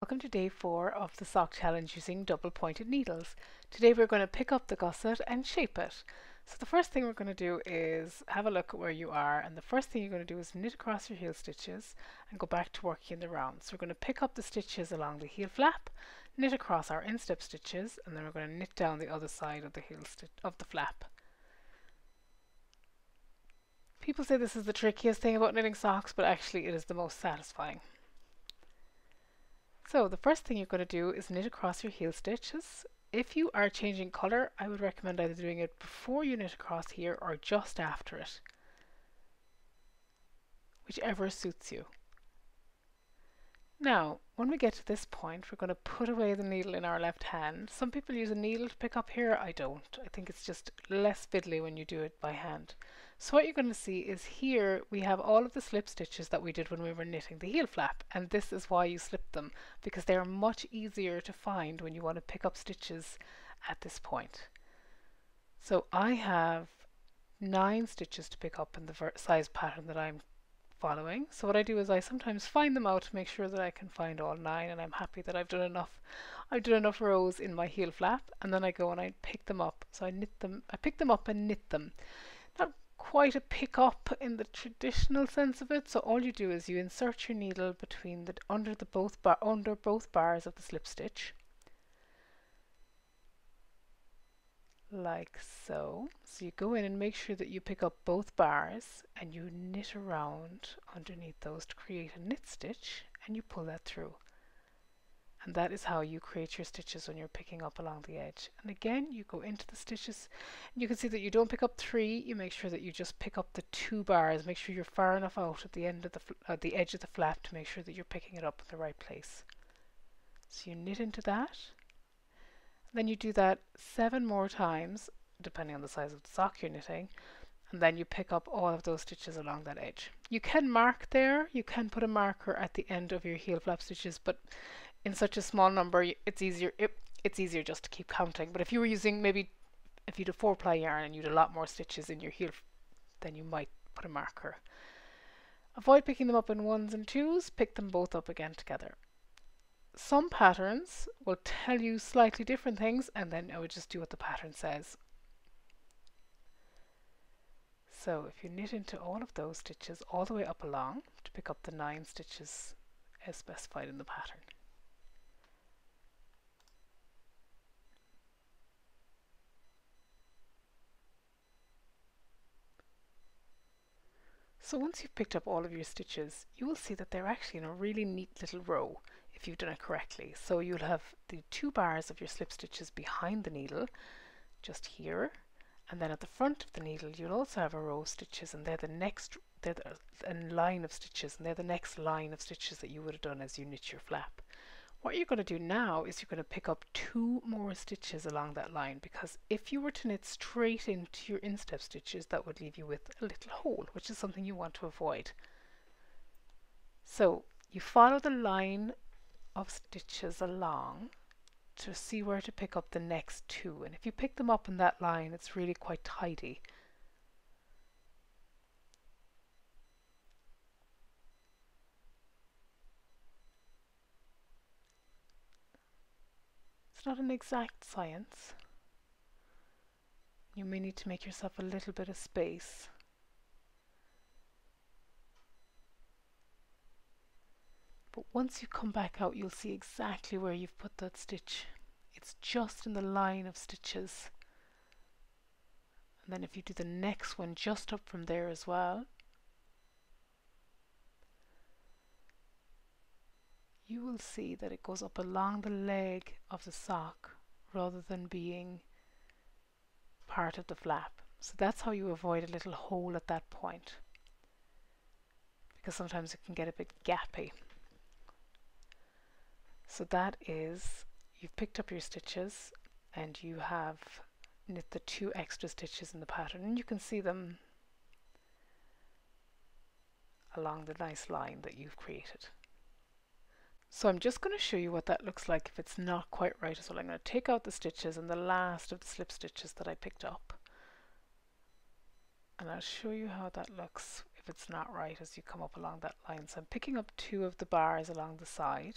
Welcome to day 4 of the sock challenge using double pointed needles. Today we're going to pick up the gusset and shape it. So the first thing we're going to do is have a look at where you are, and the first thing you're going to do is knit across your heel stitches and go back to working in the round. So we're going to pick up the stitches along the heel flap, knit across our instep stitches, and then we're going to knit down the other side of the heel of the flap. People say this is the trickiest thing about knitting socks, but actually it is the most satisfying. So the first thing you're going to do is knit across your heel stitches. If you are changing colour, I would recommend either doing it before you knit across here or just after it, whichever suits you. Now, when we get to this point, we're going to put away the needle in our left hand. Some people use a needle to pick up here. I don't. I think it's just less fiddly when you do it by hand. So what you're going to see is here we have all of the slip stitches that we did when we were knitting the heel flap, and this is why you slip them, because they are much easier to find when you want to pick up stitches at this point. So I have 9 stitches to pick up in the size pattern that I'm following. So what I do is I sometimes find them out to make sure that I can find all 9, and I'm happy that I've done enough rows in my heel flap, and then I go and I pick them up. So I pick them up and knit them. Not quite a pick up in the traditional sense of it. So all you do is you insert your needle between under both bars of the slip stitch, like so. So you go in and make sure that you pick up both bars and you knit around underneath those to create a knit stitch, and you pull that through. And that is how you create your stitches when you're picking up along the edge. And again, you go into the stitches, and you can see that you don't pick up 3, you make sure that you just pick up the 2 bars. Make sure you're far enough out at the end of the edge of the flap to make sure that you're picking it up in the right place. So you knit into that. Then you do that 7 more times, depending on the size of the sock you're knitting, and then you pick up all of those stitches along that edge. You can mark there, you can put a marker at the end of your heel flap stitches, but in such a small number it's easier just to keep counting. But if you were using, maybe if you had a 4-ply yarn and you had a lot more stitches in your heel, then you might put a marker. Avoid picking them up in 1s and 2s, pick them both up again together. Some patterns will tell you slightly different things, and then I would just do what the pattern says. So if you knit into all of those stitches all the way up along to pick up the 9 stitches as specified in the pattern. So once you've picked up all of your stitches, you will see that they're actually in a really neat little row if you've done it correctly. So you'll have the 2 bars of your slip stitches behind the needle, just here, and then at the front of the needle you'll also have a row of stitches, and they're a line of stitches, and they're the next line of stitches that you would have done as you knit your flap. What you're going to do now is you're going to pick up 2 more stitches along that line, because if you were to knit straight into your instep stitches, that would leave you with a little hole, which is something you want to avoid. So you follow the line of stitches along to see where to pick up the next 2, and if you pick them up in that line, it's really quite tidy. It's not an exact science. You may need to make yourself a little bit of space. But once you come back out, you'll see exactly where you've put that stitch. It's just in the line of stitches. And then if you do the next one just up from there as well, you will see that it goes up along the leg of the sock rather than being part of the flap. So that's how you avoid a little hole at that point, because sometimes it can get a bit gappy. So that is, you've picked up your stitches and you have knit the 2 extra stitches in the pattern, and you can see them along the nice line that you've created. So I'm just going to show you what that looks like if it's not quite right as well. I'm going to take out the stitches and the last of the slip stitches that I picked up, and I'll show you how that looks if it's not right as you come up along that line. So I'm picking up 2 of the bars along the side,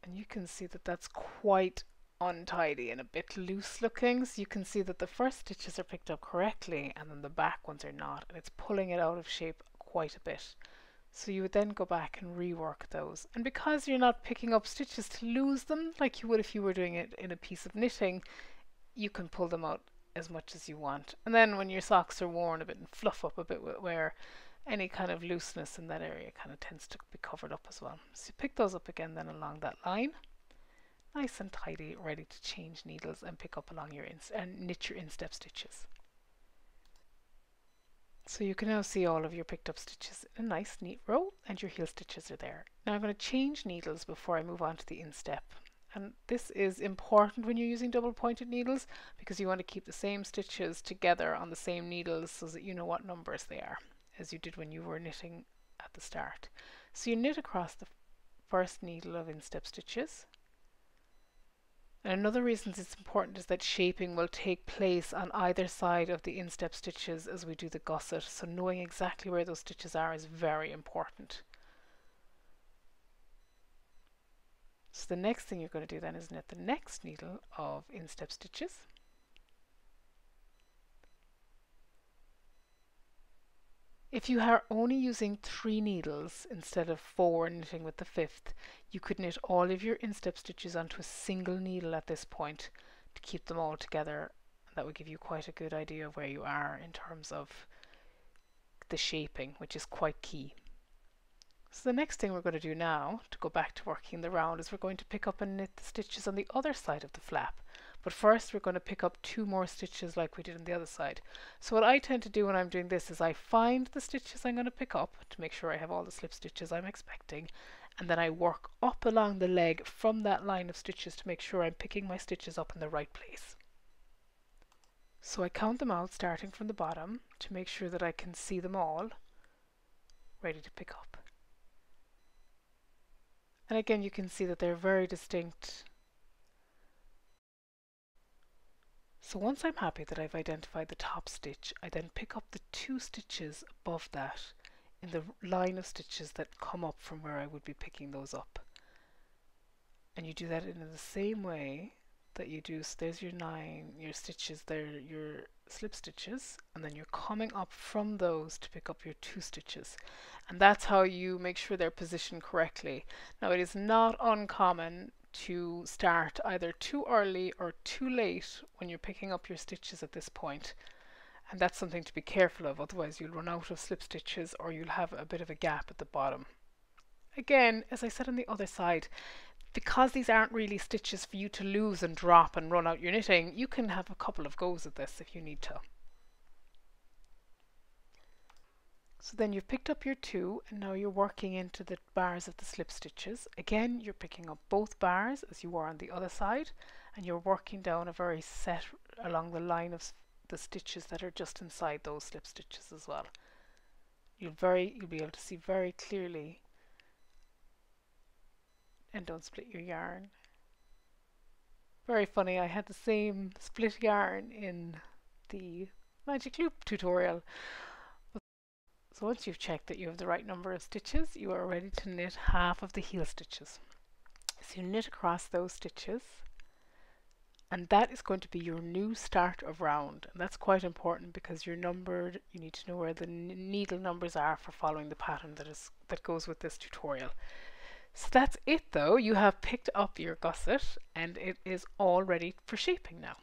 And you can see that that's quite untidy and a bit loose looking. So you can see that the first stitches are picked up correctly and then the back ones are not, and it's pulling it out of shape quite a bit. So you would then go back and rework those. And because you're not picking up stitches to lose them like you would if you were doing it in a piece of knitting, you can pull them out as much as you want. And then when your socks are worn a bit and fluff up a bit with wear, any kind of looseness in that area kind of tends to be covered up as well. So you pick those up again then along that line, nice and tidy, ready to change needles and pick up along your and knit your instep stitches. So you can now see all of your picked up stitches in a nice neat row, and your heel stitches are there. Now I'm going to change needles before I move on to the instep. And this is important when you're using double pointed needles because you want to keep the same stitches together on the same needles so that you know what numbers they are, as you did when you were knitting at the start. So you knit across the first needle of instep stitches. And another reason it's important is that shaping will take place on either side of the instep stitches as we do the gusset, so knowing exactly where those stitches are is very important. So the next thing you're going to do then is knit the next needle of instep stitches. If you are only using 3 needles instead of 4 knitting with the 5th, you could knit all of your instep stitches onto a single needle at this point to keep them all together. That would give you quite a good idea of where you are in terms of the shaping, which is quite key. So the next thing we're going to do now, to go back to working the round, is we're going to pick up and knit the stitches on the other side of the flap. But first we're going to pick up 2 more stitches like we did on the other side. So what I tend to do when I'm doing this is I find the stitches I'm going to pick up to make sure I have all the slip stitches I'm expecting, and then I work up along the leg from that line of stitches to make sure I'm picking my stitches up in the right place. So I count them out starting from the bottom to make sure that I can see them all ready to pick up. And again, you can see that they're very distinct. So once I'm happy that I've identified the top stitch, I then pick up the 2 stitches above that in the line of stitches that come up from where I would be picking those up. And you do that in the same way that you do, so there's your your stitches there, your slip stitches, and then you're coming up from those to pick up your 2 stitches. And that's how you make sure they're positioned correctly. Now it is not uncommon to start either too early or too late when you're picking up your stitches at this point. And that's something to be careful of, otherwise you'll run out of slip stitches or you'll have a bit of a gap at the bottom. Again, as I said on the other side, because these aren't really stitches for you to lose and drop and run out your knitting, you can have a couple of goes at this if you need to. So then you've picked up your 2 and now you're working into the bars of the slip stitches. Again, you're picking up both bars as you were on the other side, and you're working down a very set along the line of the stitches that are just inside those slip stitches as well. You'll be able to see very clearly. And don't split your yarn. Very funny, I had the same split yarn in the magic loop tutorial. So once you've checked that you have the right number of stitches, you are ready to knit half of the heel stitches. So you knit across those stitches, and that is going to be your new start of round. And that's quite important because you're numbered, you need to know where the needle numbers are for following the pattern that goes with this tutorial. So that's it though, you have picked up your gusset and it is all ready for shaping now.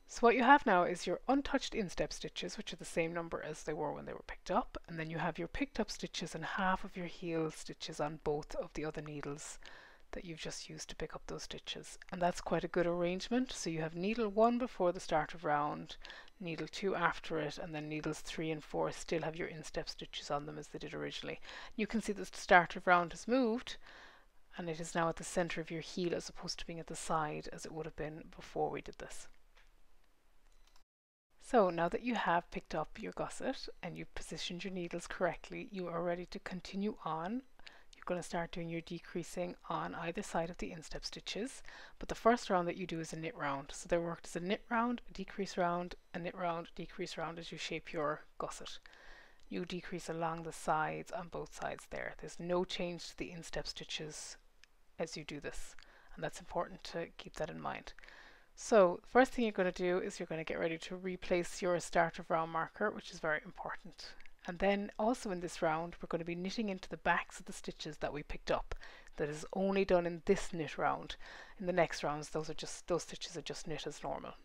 So what you have now is your untouched instep stitches, which are the same number as they were when they were picked up, and then you have your picked up stitches and half of your heel stitches on both of the other needles that you've just used to pick up those stitches. And that's quite a good arrangement. So you have needle 1 before the start of round, needle 2 after it, and then needles 3 and 4 still have your instep stitches on them as they did originally. You can see the start of round has moved and it is now at the center of your heel as opposed to being at the side as it would have been before we did this. So now that you have picked up your gusset and you've positioned your needles correctly, you are ready to continue on. You're going to start doing your decreasing on either side of the instep stitches, but the first round that you do is a knit round. So they're worked as a knit round, a decrease round, a knit round, decrease round as you shape your gusset. you decrease along the sides on both sides there. There's no change to the instep stitches as you do this, and that's important to keep that in mind. So first thing you're going to do is you're going to get ready to replace your start of round marker, which is very important. And then also in this round we're going to be knitting into the backs of the stitches that we picked up. That is only done in this knit round. In the next rounds those stitches are just knit as normal.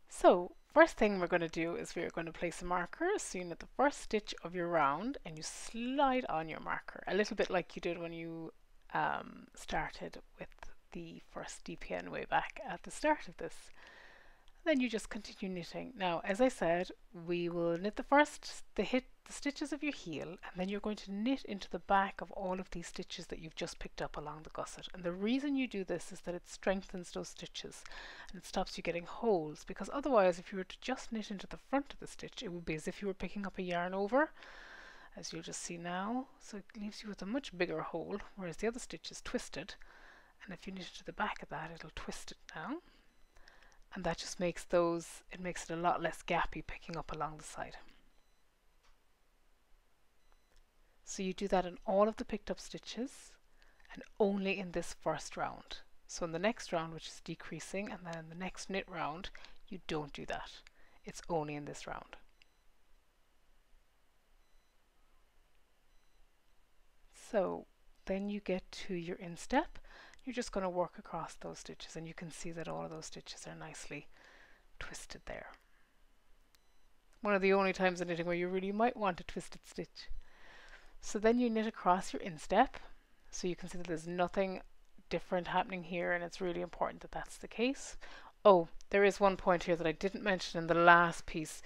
So first thing we're going to do is we're going to place a marker. So you knit the first stitch of your round and you slide on your marker, a little bit like you did when you started with the first DPN way back at the start of this. Then you just continue knitting. Now, as I said, we will knit the stitches of your heel, and then you're going to knit into the back of all of these stitches that you've just picked up along the gusset. And the reason you do this is that it strengthens those stitches and it stops you getting holes, because otherwise if you were to just knit into the front of the stitch, it would be as if you were picking up a yarn over, as you'll just see now. So it leaves you with a much bigger hole, whereas the other stitch is twisted. And if you knit it to the back of that, it'll twist it now. And that just makes it a lot less gappy picking up along the side. So you do that in all of the picked up stitches and only in this first round. So in the next round, which is decreasing, and then in the next knit round, you don't do that. It's only in this round. So then you get to your instep. You're just going to work across those stitches, and you can see that all of those stitches are nicely twisted there. One of the only times in knitting where you really might want a twisted stitch. So then you knit across your instep, so you can see that there's nothing different happening here, and it's really important that that's the case. Oh, there is one point here that I didn't mention in the last piece.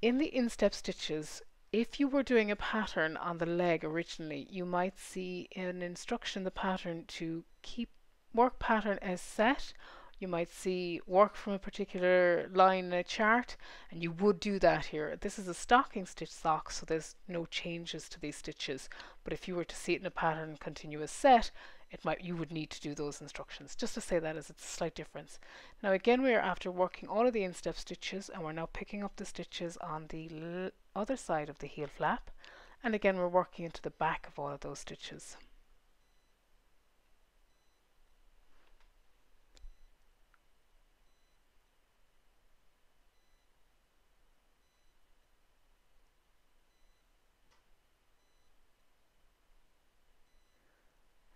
In the instep stitches, if you were doing a pattern on the leg originally, you might see an instruction in the pattern to keep work pattern as set. You might see work from a particular line in a chart, and you would do that here. This is a stocking stitch sock, so there's no changes to these stitches. But if you were to see it in a pattern continuous set, you would need to do those instructions, just to say that as it's a slight difference. Now again, we are after working all of the instep stitches, and we're now picking up the stitches on the other side of the heel flap, and again we're working into the back of all of those stitches.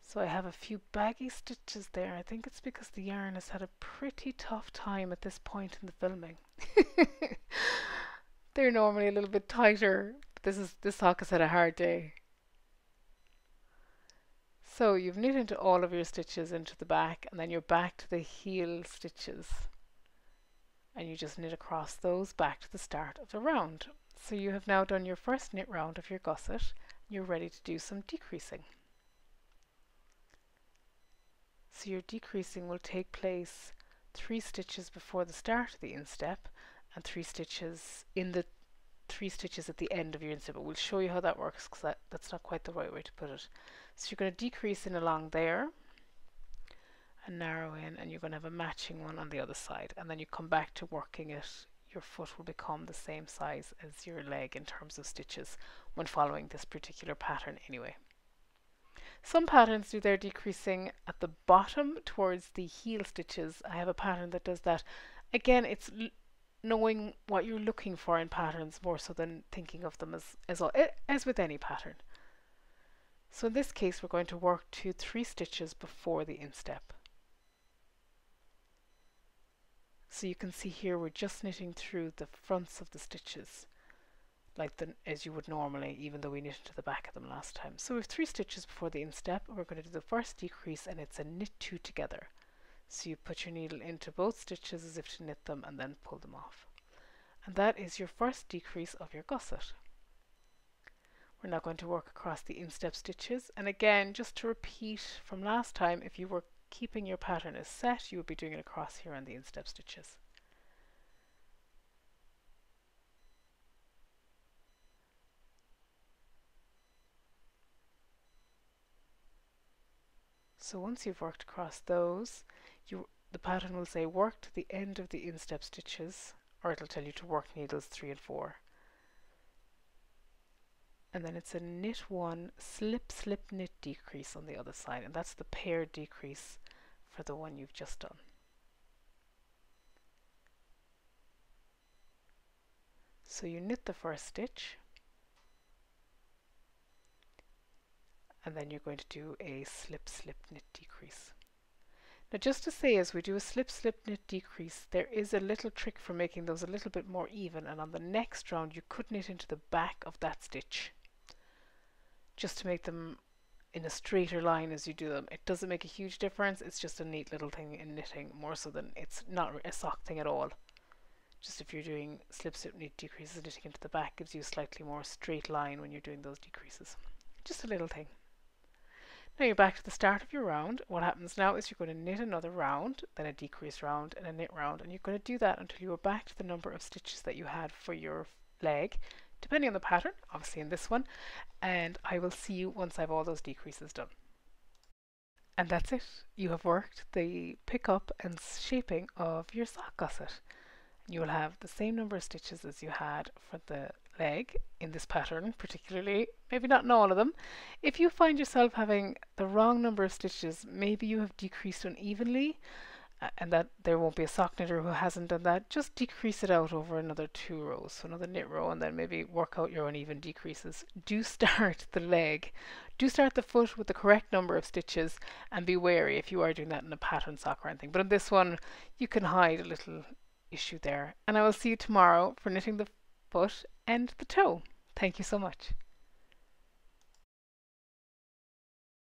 So I have a few baggy stitches there. I think it's because the yarn has had a pretty tough time at this point in the filming. They're normally a little bit tighter, but this sock has had a hard day. So you've knit into all of your stitches into the back, and then you're back to the heel stitches. And you just knit across those back to the start of the round. So you have now done your first knit round of your gusset. You're ready to do some decreasing. So your decreasing will take place 3 stitches before the start of the instep and 3 stitches in the 3 stitches at the end of your instep. But we'll show you how that works, because that's not quite the right way to put it. So you're going to decrease in along there and narrow in, and you're going to have a matching one on the other side, and then you come back to working it. Your foot will become the same size as your leg in terms of stitches when following this particular pattern anyway. Some patterns do their decreasing at the bottom towards the heel stitches. I have a pattern that does that. Again, it's knowing what you're looking for in patterns more so than thinking of them as with any pattern. So in this case, we're going to work to 3 stitches before the instep. So you can see here we're just knitting through the fronts of the stitches as you would normally, even though we knit into the back of them last time. So we have 3 stitches before the instep, and we're going to do the first decrease, and it's a knit 2 together. So you put your needle into both stitches as if to knit them and then pull them off. And that is your first decrease of your gusset. We're now going to work across the instep stitches, and again, just to repeat from last time, if you were keeping your pattern as set, you would be doing it across here on the instep stitches. So once you've worked across those, the pattern will say work to the end of the instep stitches, or it'll tell you to work needles 3 and 4. and then it's a knit one, slip, slip, knit, decrease on the other side, and that's the paired decrease for the one you've just done. So you knit the first stitch, and then you're going to do a slip, slip, knit, decrease. Now just to say, as we do a slip, slip, knit, decrease, there is a little trick for making those a little bit more even, and on the next round you could knit into the back of that stitch just to make them in a straighter line as you do them. It doesn't make a huge difference, it's just a neat little thing in knitting, more so than it's not a sock thing at all. Just if you're doing slip, slip, knit, decreases, knitting into the back gives you a slightly more straight line when you're doing those decreases. Just a little thing. Now you're back to the start of your round. What happens now is you're going to knit another round, then a decrease round, and a knit round, and you're going to do that until you are back to the number of stitches that you had for your leg, depending on the pattern, obviously in this one, and I will see you once I have all those decreases done. And that's it. You have worked the pick up and shaping of your sock gusset. You will have the same number of stitches as you had for the leg in this pattern, particularly, maybe not in all of them. If you find yourself having the wrong number of stitches, maybe you have decreased unevenly, and that there won't be a sock knitter who hasn't done that, just decrease it out over another 2 rows, so another knit row, and then maybe work out your uneven decreases. Do start the leg, do start the foot with the correct number of stitches, and be wary if you are doing that in a pattern sock or anything. But in this one, you can hide a little issue there. And I will see you tomorrow for knitting the foot and the toe. Thank you so much.